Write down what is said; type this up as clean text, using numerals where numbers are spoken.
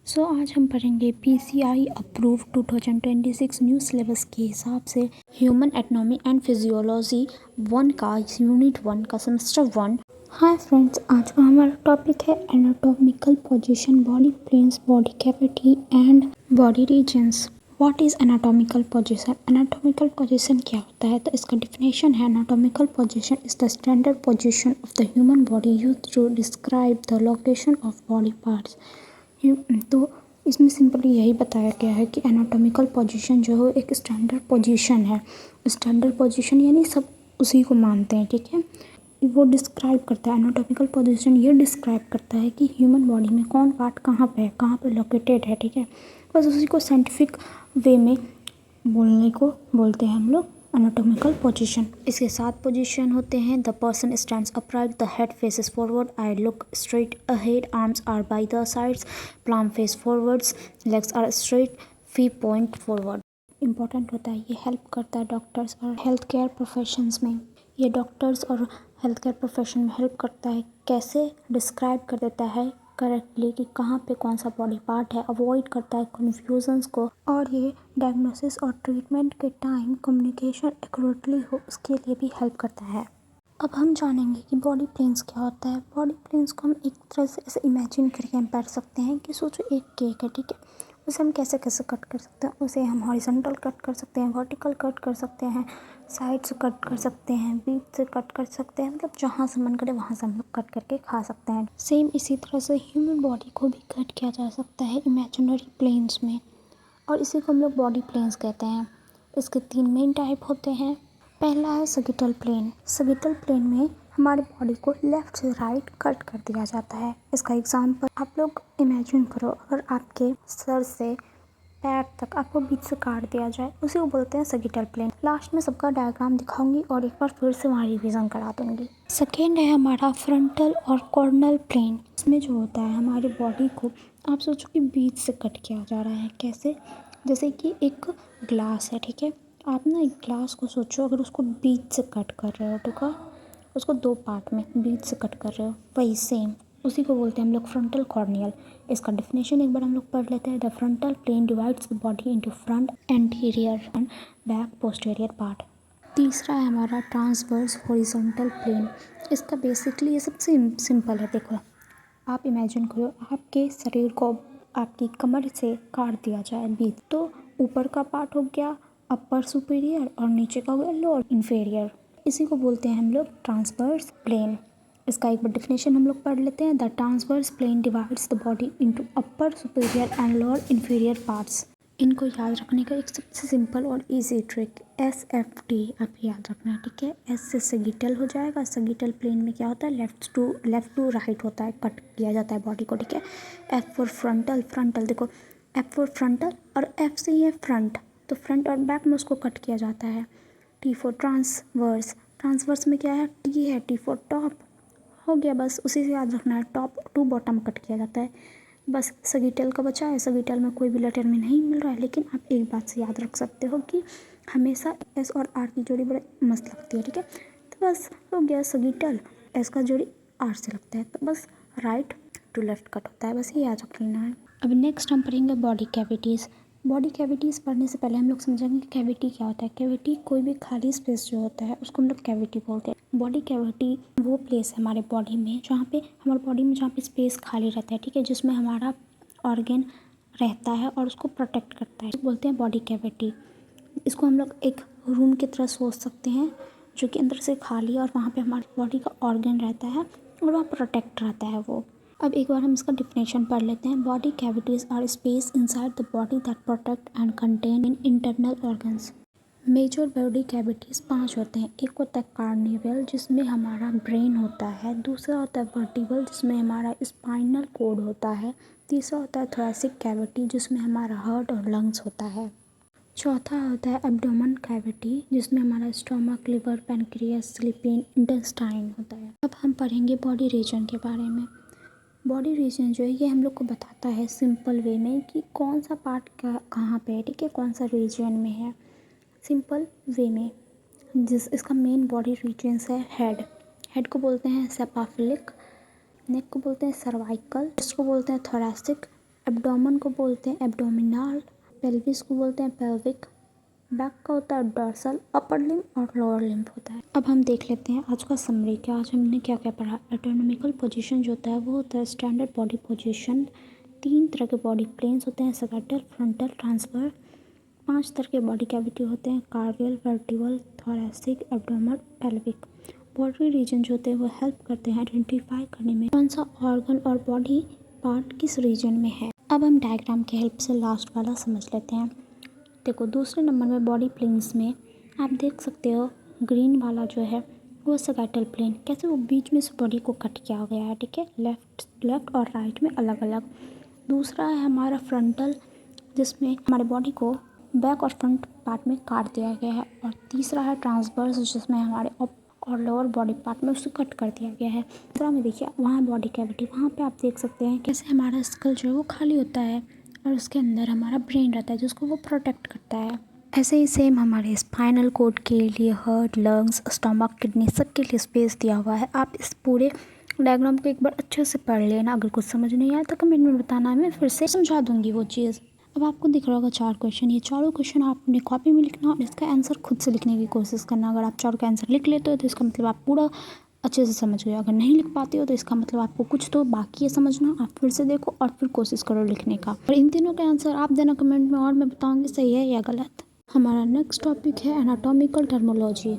आज हम पढ़ेंगे PCI अप्रूव 2026 न्यू सिलेबस के हिसाब से ह्यूमन एटॉमी एंड फिजियोलॉजी 1 का यूनिट 1 का सेमेस्टर 1। हाय फ्रेंड्स, आज का हमारा टॉपिक है anatomical position, body planes, body cavity and body regions. What is anatomical position? Anatomical position क्या होता है? तो इसका डिफिनेशन है, anatomical position is the standard position of the human body used to describe the location of body parts. तो इसमें simply यही बताया गया है कि एनाटॉमिकल पोजीशन जो है एक स्टैंडर्ड पोजीशन है। स्टैंडर्ड पोजीशन यानी सब उसी को मानते हैं, ठीक है। वो डिस्क्राइब करता है, एनाटॉमिकल पोजीशन ये डिस्क्राइब करता है कि ह्यूमन बॉडी में कौन पार्ट कहाँ पे है, कहाँ पे लोकेटेड है, ठीक है। बस उसी को साइंटिफिक वे में बोलने को बोलते हैं हम लोग एनाटॉमिकल पोजीशन। इसके 7 पोजीशन होते हैं। The person stands upright, the head faces forward, eye look straight ahead, arms are by the sides, palm face forwards, legs are straight, feet point forward. Important होता है, ये हेल्प करता है doctors और health care professions में। ये doctors और health care profession में हेल्प करता है, कैसे डिस्क्राइब कर देता है करेक्टली कि कहाँ पे कौन सा बॉडी पार्ट है, अवॉइड करता है कन्फ्यूजन्स को, और ये डायग्नोसिस और ट्रीटमेंट के टाइम कम्युनिकेशन एक्यूरेटली हो उसके लिए भी हेल्प करता है। अब हम जानेंगे कि बॉडी प्लेन्स क्या होता है। बॉडी प्लेन्स को हम एक तरह से ऐसे इमेजिन करके हम पढ़ सकते हैं कि सोचो एक केक है, ठीक है। उसे हम कैसे कैसे कट कर सकते हैं? उसे हम हॉरिजॉन्टल कट कर सकते हैं, वर्टिकल कट कर सकते हैं, साइड से कट कर सकते हैं, बीच से कट कर सकते हैं, मतलब जहाँ से मन करे वहाँ से हम लोग कट करके खा सकते हैं। सेम इसी तरह से ह्यूमन बॉडी को भी कट किया जा सकता है इमेजिनरी प्लेन्स में, और इसी को हम लोग बॉडी प्लेन्स कहते हैं। इसके 3 मेन टाइप होते हैं। पहला है सगिटल प्लेन। सगिटल प्लेन में हमारे बॉडी को लेफ़्ट से राइट कट कर दिया जाता है। इसका एग्जांपल आप लोग इमेजिन करो, अगर आपके सर से पैर तक आपको बीच से काट दिया जाए, उसी को बोलते हैं सगिटल प्लेन। लास्ट में सबका डायग्राम दिखाऊंगी और एक बार फिर से वहाँ रिविजन करा दूंगी। सेकेंड है हमारा फ्रंटल और कॉर्नल प्लेन। इसमें जो होता है हमारी बॉडी को, आप सोचो कि बीच से कट किया जा रहा है। कैसे? जैसे कि एक ग्लास है, ठीक है। आप ना एक ग्लास को सोचो, अगर उसको बीच से कट कर रहे हो, ठीक है, उसको 2 पार्ट में बीच से कट कर रहे हो, वही सेम उसी को बोलते हैं हम लोग फ्रंटल कॉर्नियल। इसका डेफिनेशन एक बार हम लोग पढ़ लेते हैं। The frontal plane divides the body into front, anterior and back posterior part. तीसरा है हमारा ट्रांसवर्स हॉरिजॉन्टल प्लेन। इसका बेसिकली ये सबसे सिंपल है। देखो, आप इमेजिन करो, आपके शरीर को आपकी कमर से काट दिया जाए बीच, तो ऊपर का पार्ट हो गया अपर सुपीरियर और नीचे का हो गया लोअर इन्फीरियर। इसी को बोलते हैं हम लोग ट्रांसवर्स प्लेन। इसका एक बार डेफिनेशन हम लोग पढ़ लेते हैं। The transverse plane divides the body into upper superior and lower inferior parts. इनको याद रखने का एक सबसे सिंपल और इजी ट्रिक SFT आप याद रखना है, ठीक है। S से सगिटल हो जाएगा। सगिटल प्लेन में क्या होता है, लेफ्ट टू राइट होता है, कट किया जाता है बॉडी को, ठीक है। F for frontal. फ्रंटल देखो, F फॉर फ्रंटल और F से ही है फ्रंट, तो फ्रंट और बैक में उसको कट किया जाता है। T for transverse. ट्रांसवर्स में क्या है, T है, T फॉर टॉप हो गया, बस उसी से याद रखना है। टॉप टू बॉटम कट किया जाता है। बस सगिटल का बचा है। सगिटल में कोई भी लेटर में नहीं मिल रहा है, लेकिन आप एक बात से याद रख सकते हो कि हमेशा S और R की जोड़ी बड़े मस्त लगती है, ठीक है। तो बस हो गया सगिटल, S का जोड़ी R से लगता है, तो बस राइट टू लेफ्ट कट होता है, बस ये याद रख लेना है। अब नेक्स्ट हम पढ़ेंगे बॉडी कैविटीज़। बॉडी कैविटीज़ पढ़ने से पहले हम लोग समझेंगे कि कैविटी क्या होता है। कैविटी कोई भी खाली स्पेस जो होता है उसको हम लोग कैविटी बोलते हैं। बॉडी कैविटी वो प्लेस है हमारे बॉडी में जहाँ पे हमारे बॉडी में जहाँ पे स्पेस खाली रहता है, ठीक है, जिसमें हमारा ऑर्गन रहता है और उसको प्रोटेक्ट करता है, बोलते हैं बॉडी कैविटी। इसको हम लोग एक रूम की तरह सोच सकते हैं जो कि अंदर से खाली है और वहाँ पे हमारी बॉडी का ऑर्गन रहता है और वहाँ प्रोटेक्ट रहता है वो। अब एक बार हम इसका डिफिनेशन पढ़ लेते हैं। Body cavities are space inside the body that protect and contain in internal organs. Major body cavities 5 होते हैं। एक होता है कार्निवल जिसमें हमारा ब्रेन होता है, दूसरा होता है वर्टिबल जिसमें हमारा स्पाइनल कोड होता है, तीसरा होता है थोरैसिक कैविटी जिसमें हमारा हार्ट और लंग्स होता है, चौथा होता है एब्डोमेन कैविटी जिसमें हमारा stomach, liver, pancreas, sleeping, intestine होता है। अब हम पढ़ेंगे बॉडी रीजन के बारे में। बॉडी रीजन जो है ये हम लोग को बताता है सिंपल वे में कि कौन सा पार्ट कहाँ पे है, ठीक है, कौन सा रीजन में है, सिंपल वे में। इसका मेन बॉडी रीजन्स है हेड। हेड को बोलते हैं सेपाफिलिक, नेक को बोलते हैं सर्वाइकल, चेस्ट को बोलते हैं थोरैसिक, एब्डोमेन को बोलते हैं एब्डोमिनल, पेल्विस को बोलते हैं पेल्विक, बैक का होता है डॉर्सल, अपर लिम्ब और लोअर लिम्ब होता है। अब हम देख लेते हैं आज का समरी कि आज हमने क्या क्या पढ़ा। एटोनॉमिकल पोजीशन जो होता है वो होता है स्टैंडर्ड बॉडी पोजीशन। 3 तरह के बॉडी प्लेन्स होते हैं, सैगिटल, फ्रंटल, ट्रांसवर्स। 5 तरह के बॉडी कैविटी होते हैं, cardial, vertebral, thoracic, abdominal, pelvic. Body region जो होते हैं वो हेल्प करते हैं आइडेंटिफाई करने में कौन सा ऑर्गन और बॉडी पार्ट किस रीजन में है। अब हम डायग्राम के हेल्प से लास्ट वाला समझ लेते हैं। देखो दूसरे नंबर में बॉडी प्लेन्स में आप देख सकते हो ग्रीन वाला जो है वो सैगिटल प्लेन, कैसे वो बीच में से बॉडी को कट किया गया है, ठीक है, लेफ्ट और राइट में अलग अलग। दूसरा है हमारा फ्रंटल, जिसमें हमारे बॉडी को बैक और फ्रंट पार्ट में काट दिया गया है। और तीसरा है ट्रांसवर्स, जिसमें हमारे अप और लोअर बॉडी पार्ट में उसे कट कर दिया गया है। तीसरा में देखिए वहाँ बॉडी कैविटी, वहाँ पे आप देख सकते हैं कैसे हमारा स्कल जो है वो खाली होता है और उसके अंदर हमारा ब्रेन रहता है जिसको वो प्रोटेक्ट करता है। ऐसे ही सेम हमारे स्पाइनल कोड के लिए हार्ट, लंग्स, स्टमक, किडनी सबके लिए स्पेस दिया हुआ है। आप इस पूरे डायग्राम को एक बार अच्छे से पढ़ लेना। अगर कुछ समझ नहीं आया तो कमेंट में बताना, मैं फिर से समझा दूंगी वो चीज़। अब आपको दिख रहा होगा 4 क्वेश्चन, ये चारों क्वेश्चन आप अपने कॉपी में लिखना और इसका आंसर खुद से लिखने की कोशिश करना। अगर आप चारों का आंसर लिख लेते हो तो इसका मतलब आप पूरा अच्छे से समझ गए। अगर नहीं लिख पाते हो तो इसका मतलब आपको कुछ तो बाकी है समझना। आप फिर से देखो और फिर कोशिश करो लिखने का। और इन तीनों के आंसर आप देना कमेंट में और मैं बताऊँगी सही है या गलत। हमारा नेक्स्ट टॉपिक है एनाटॉमिकल टर्मोलॉजी।